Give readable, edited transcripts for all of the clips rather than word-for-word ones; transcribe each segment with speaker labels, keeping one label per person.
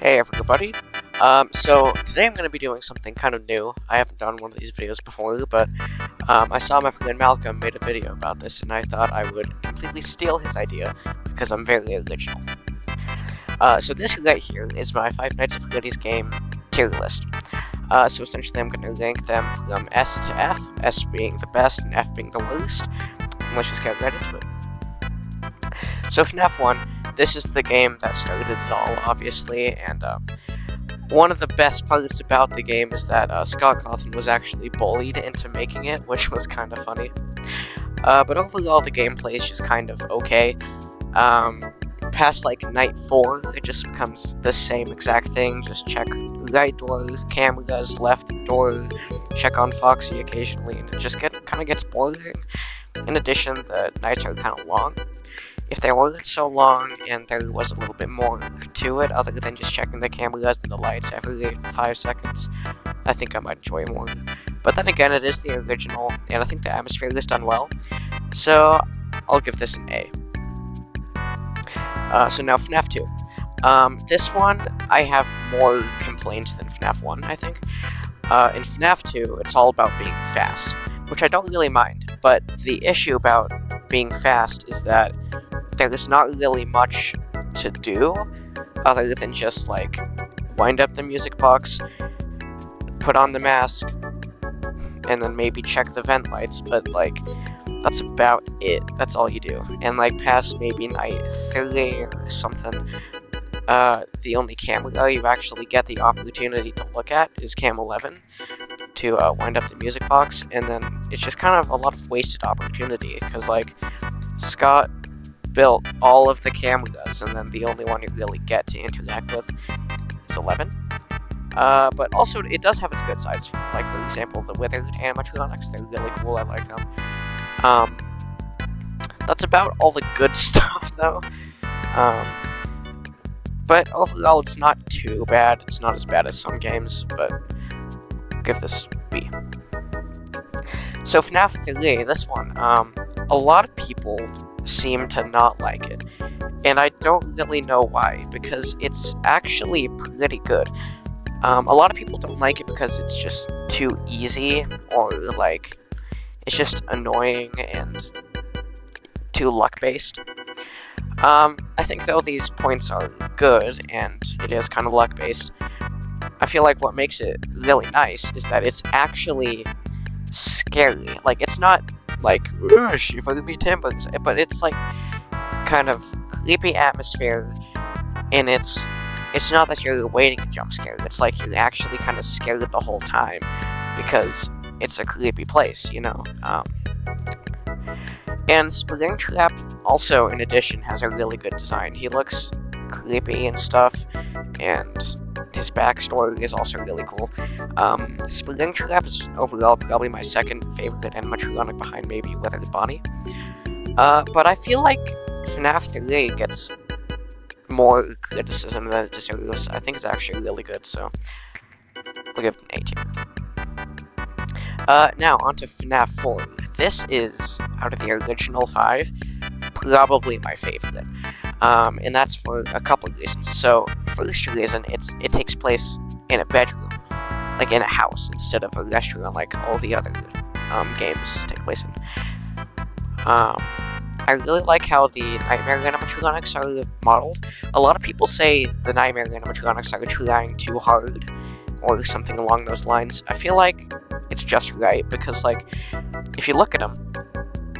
Speaker 1: Hey everybody. So today I'm going to be doing something kind of new. I haven't done one of these videos before, but I saw my friend Malcolm made a video about this, and I thought I would completely steal his idea because I'm very original. So this right here is my Five Nights at Freddy's game tier list. So essentially I'm going to rank them from S to F, S being the best and F being the worst. And let's just get right into it. So FNAF 1, this is the game that started it all, obviously, and one of the best parts about the game is that Scott Cawthon was actually bullied into making it, which was kind of funny. But overall, the gameplay is just kind of okay. Past like night 4, it just becomes the same exact thing. Just check right door, cameras, left door, check on Foxy occasionally, and it just kind of gets boring. In addition, the nights are kind of long. If they weren't so long and there was a little bit more to it, other than just checking the cameras and the lights every 5 seconds, I think I might enjoy it more. But then again, it is the original, and I think the atmosphere is done well, so I'll give this an A. So now FNAF 2. This one, I have more complaints than FNAF 1, I think. In FNAF 2, it's all about being fast, which I don't really mind, but the issue about being fast is that there's not really much to do other than just like wind up the music box, put on the mask, and then maybe check the vent lights, but like that's about it. That's all you do. And like past maybe night 3 or something, the only camera you actually get the opportunity to look at is cam 11 to wind up the music box, and then it's just kind of a lot of wasted opportunity because like Scott built all of the cameras, and then the only one you really get to interact with is 11. But also, it does have its good sides. Like, for example, the withered animatronics, they're really cool, I like them. That's about all the good stuff, though. But overall, it's not too bad. It's not as bad as some games, but I'll give this B. So FNAF 3, this one, a lot of people seem to not like it, and I don't really know why, because it's actually pretty good. A lot of people don't like it because it's just too easy, or like it's just annoying and too luck-based. I think though these points are good, and it is kind of luck-based, I feel like what makes it really nice is that it's actually scary. Like, it's not like, if I could be timbers, but it's like kind of creepy atmosphere, and it's not that you're waiting a jump scare, it's like you're actually kind of scared the whole time because it's a creepy place, you know. And Springtrap also, in addition, has a really good design. He looks creepy and stuff, and his backstory is also really cool. Springtrap is overall probably my second favorite animatronic behind maybe Withered Bonnie. But I feel like FNAF 3 gets more criticism than it deserves. I think it's actually really good, so we'll give it an A tier. Now, on to FNAF 4. This is, out of the original 5, probably my favorite. And that's for a couple of reasons. So, first reason, it takes place in a bedroom, like in a house, instead of a restaurant like all the other games take place in. I really like how the Nightmare animatronics are modeled. A lot of people say the Nightmare animatronics are trying too hard, or something along those lines. I feel like it's just right, because like, if you look at them,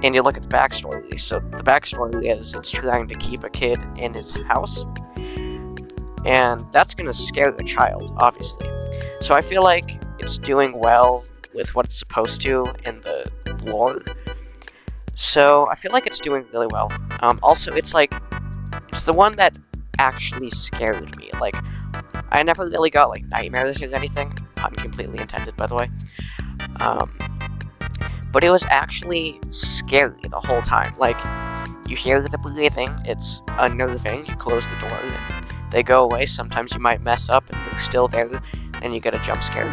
Speaker 1: and you look at the backstory, so the backstory is it's trying to keep a kid in his house, and that's gonna scare a child, obviously. So I feel like it's doing well with what it's supposed to in the lore. So I feel like it's doing really well. Also, it's the one that actually scared me. Like, I never really got like nightmares or anything. Pun completely intended, by the way. But it was actually scary the whole time. Like, you hear the breathing, it's unnerving, you close the door, and they go away. Sometimes you might mess up and you're still there, and you get a jump scare.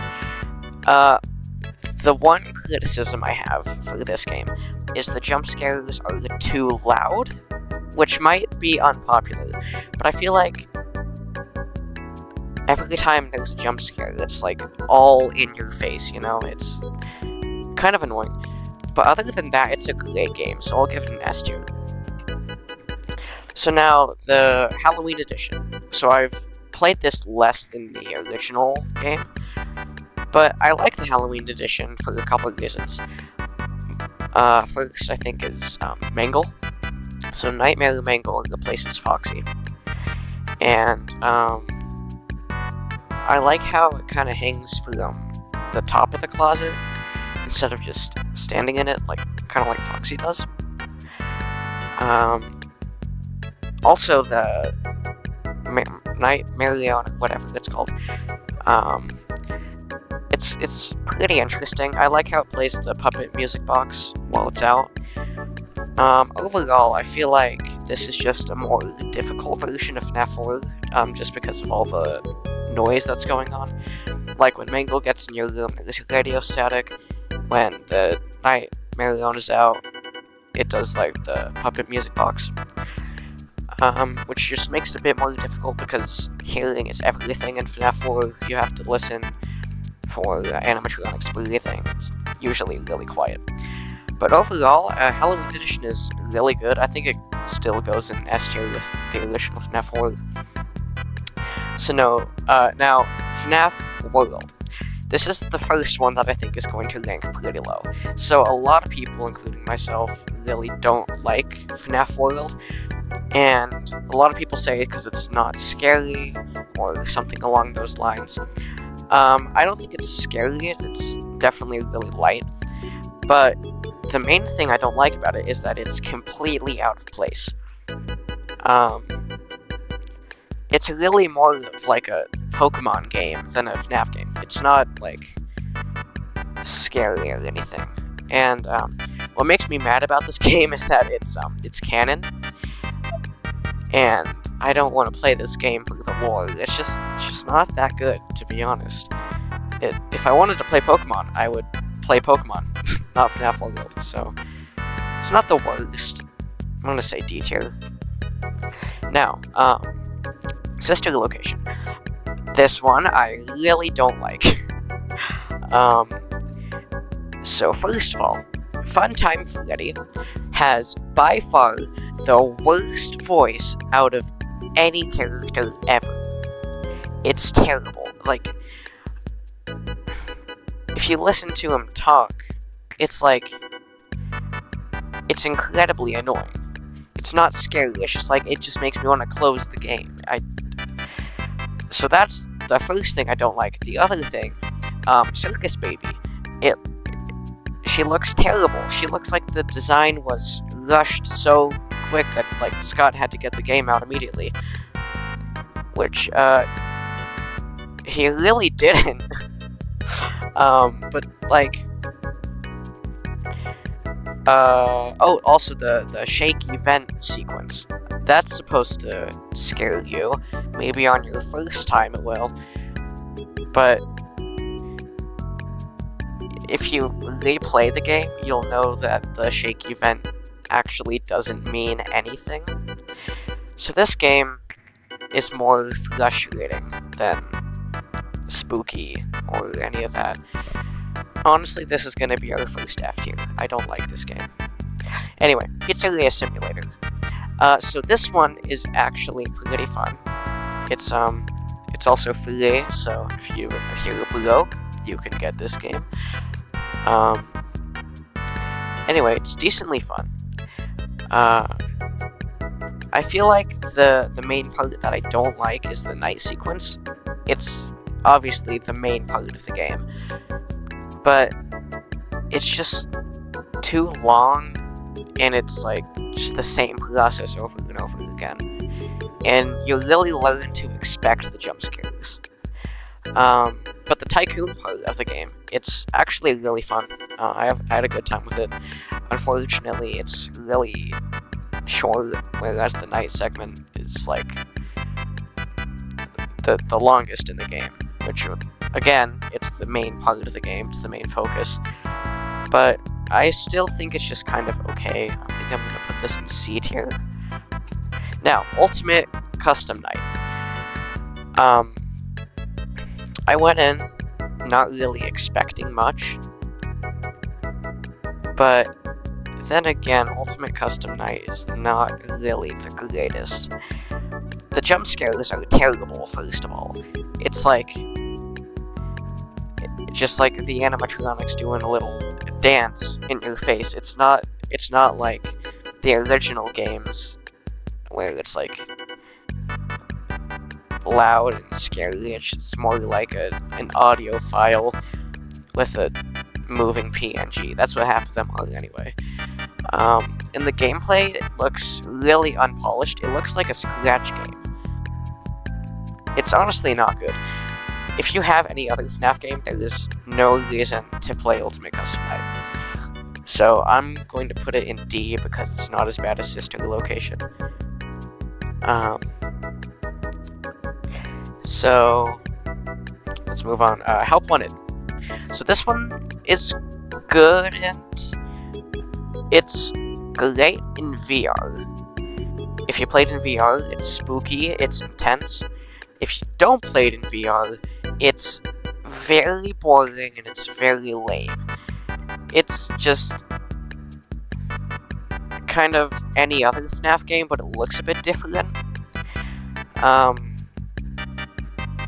Speaker 1: The one criticism I have for this game is the jump scares are too loud, which might be unpopular, but I feel like every time there's a jump scare, it's like all in your face, you know? It's kind of annoying. But other than that, it's a great game, so I'll give it an S tier. So now, the Halloween edition. So I've played this less than the original game, but I like the Halloween edition for a couple of reasons. First, I think, is Mangle. So Nightmare Mangle replaces Foxy. And I like how it kind of hangs from the top of the closet instead of just standing in it, kind of like Foxy does. Also, the Nightmare, whatever it's called, it's pretty interesting. I like how it plays the puppet music box while it's out. Overall, I feel like this is just a more difficult version of FNAF 4, just because of all the noise that's going on. Like when Mangle gets in your room, there's radio static. When the Nightmare is out, it does like the puppet music box. Which just makes it a bit more difficult because hearing is everything in FNAF 4. You have to listen for animatronics breathing. It's usually really quiet. But overall, Halloween Edition is really good. I think it still goes in S tier with the original FNAF 4. So now, FNAF World. This is the first one that I think is going to rank pretty low. So a lot of people, including myself, really don't like FNAF World. And a lot of people say it because it's not scary, or something along those lines. I don't think it's scary, it's definitely really light. But the main thing I don't like about it is that it's completely out of place. It's really more of like a Pokemon game than a FNAF game. It's not like scary or anything. And what makes me mad about this game is that it's canon, and I don't want to play this game for the lore. It's just not that good, to be honest. If I wanted to play Pokemon, I would play Pokemon, not FNAF World. So it's not the worst. I'm gonna say D tier. Now, sister location. This one I really don't like. So first of all, Funtime Freddy has by far the worst voice out of any character ever. It's terrible. Like, if you listen to him talk, it's incredibly annoying. It's not scary, it's just it just makes me want to close the game. So that's the first thing I don't like. The other thing, Circus Baby, she looks terrible. She looks like the design was rushed so quick that Scott had to get the game out immediately, which he really didn't. But also the shake event sequence. That's supposed to scare you. Maybe on your first time it will. But if you replay the game, you'll know that the shake event actually doesn't mean anything. So this game is more frustrating than spooky or any of that. Honestly, this is gonna be our first F tier. I don't like this game. Anyway, Pizzeria Simulator. So this one is actually pretty fun. It's also free, so if you're broke, you can get this game. Anyway, it's decently fun. I feel like the main part that I don't like is the night sequence. It's obviously the main part of the game, but it's just too long, and it's just the same process over and over again. And you really learn to expect the jump scares. But the tycoon part of the game, it's actually really fun. I had a good time with it. Unfortunately, it's really short, whereas the night segment is the longest in the game, which again, it's the main part of the game, it's the main focus. But I still think it's just kind of okay. I think I'm gonna put this in C tier. Now, Ultimate Custom Night. I went in not really expecting much, but then again, Ultimate Custom Night is not really the greatest. The jump scares are terrible, first of all. It's like, just like the animatronics doing a little dance in your face. It's not like the original games where it's like loud and scary. It's more like an audio file with a moving PNG. That's what half of them are anyway. In the gameplay, it looks really unpolished. It looks like a Scratch game. It's honestly not good. If you have any other FNAF game, there is no reason to play Ultimate Custom Night. So I'm going to put it in D because it's not as bad as Sister Location. So let's move on. Help Wanted. So this one is good and it's great in VR. If you played in VR, it's spooky, it's intense. If you don't play it in VR, it's very boring and it's very lame. It's just kind of any other FNAF game, but it looks a bit different.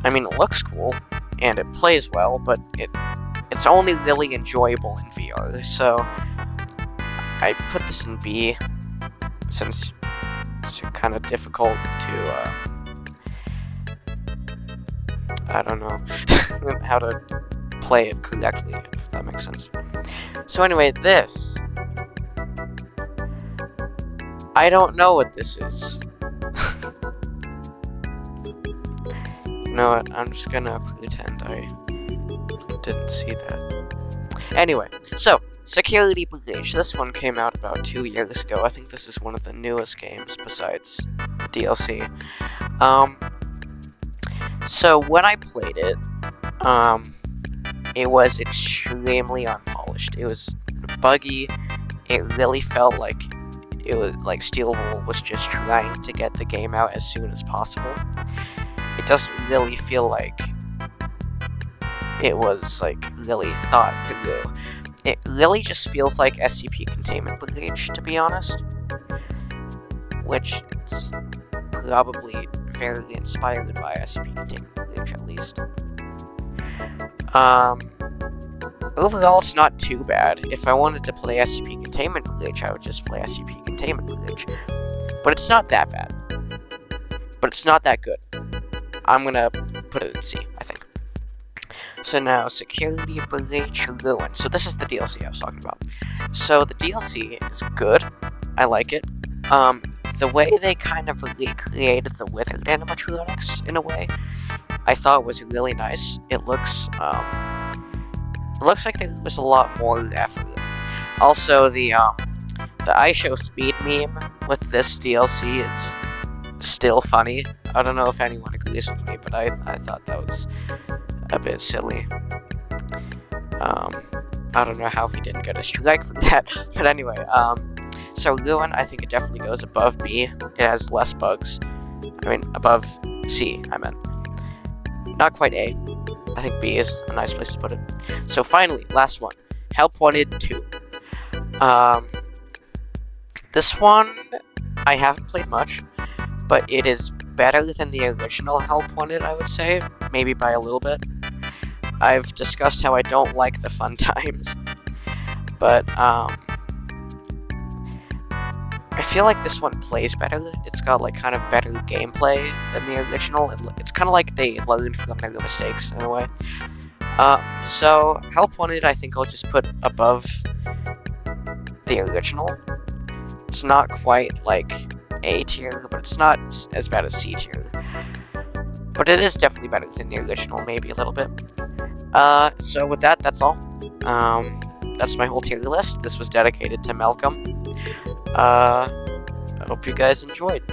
Speaker 1: I mean, it looks cool and it plays well, but it's only really enjoyable in VR. So I put this in B since it's kind of difficult to I don't know how to play it correctly, if that makes sense. So anyway, this. I don't know what this is. You know what? I'm just gonna pretend I didn't see that. Anyway, so, Security Breach. This one came out about 2 years ago. I think this is one of the newest games besides DLC. So when I played it, it was extremely unpolished. It was buggy. It really felt like it was like Steelable was just trying to get the game out as soon as possible. It doesn't really feel like it was like really thought through. It really just feels like SCP Containment Breach, to be honest, which is probably very inspired by SCP Containment Breach, at least. Overall, it's not too bad. If I wanted to play SCP Containment Breach, I would just play SCP Containment Breach. But it's not that bad. But it's not that good. I'm gonna put it in C, I think. So now, Security Breach Ruin. So this is the DLC I was talking about. So the DLC is good. I like it. The way they kind of recreated the withered animatronics in a way, I thought was really nice. It looks like there was a lot more effort. Also, the I Show Speed meme with this DLC is still funny. I don't know if anyone agrees with me, but I thought that was a bit silly. I don't know how he didn't get a strike for that, but anyway, so Ruin, I think it definitely goes above B. It has less bugs. I mean, above C, I meant. Not quite A. I think B is a nice place to put it. So finally, last one. Help Wanted 2. This one, I haven't played much, but it is better than the original Help Wanted, I would say. Maybe by a little bit. I've discussed how I don't like the fun times. But, I feel like this one plays better. It's got like kind of better gameplay than the original. It's kind of like they learned from their mistakes in a way. So Help Wanted, I think I'll just put above the original. It's not quite like A tier, but it's not as bad as C tier. But it is definitely better than the original, maybe a little bit. So with that, that's all. That's my whole tier list. This was dedicated to Malcolm. I hope you guys enjoyed.